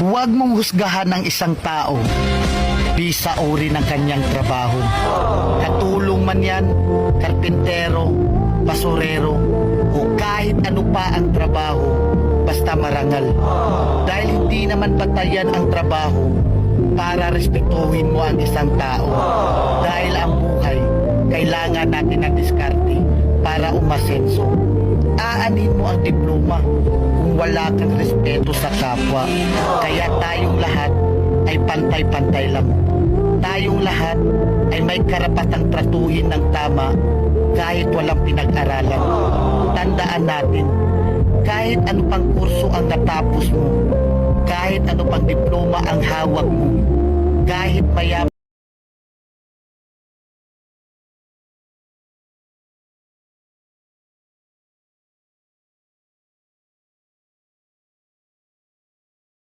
Huwag mong husgahan ng isang tao di sa uri ng kanyang trabaho. Katulong man yan, karpintero, basurero, o kahit ano pa ang trabaho, basta marangal. Dahil hindi naman batayan ang trabaho para respetuhin mo ang isang tao. Dahil ang buhay, kailangan natin ng diskarte para umasenso. Aanin mo ang diploma kung wala kang respeto sa kapwa. Kaya tayong lahat ay pantay-pantay lang. Tayong lahat ay may karapatang tratuhin ng tama kahit walang pinag-aralan. Tandaan natin, kahit ano pang kurso ang natapos mo, kahit ano pang diploma ang hawak mo, kahit mayaman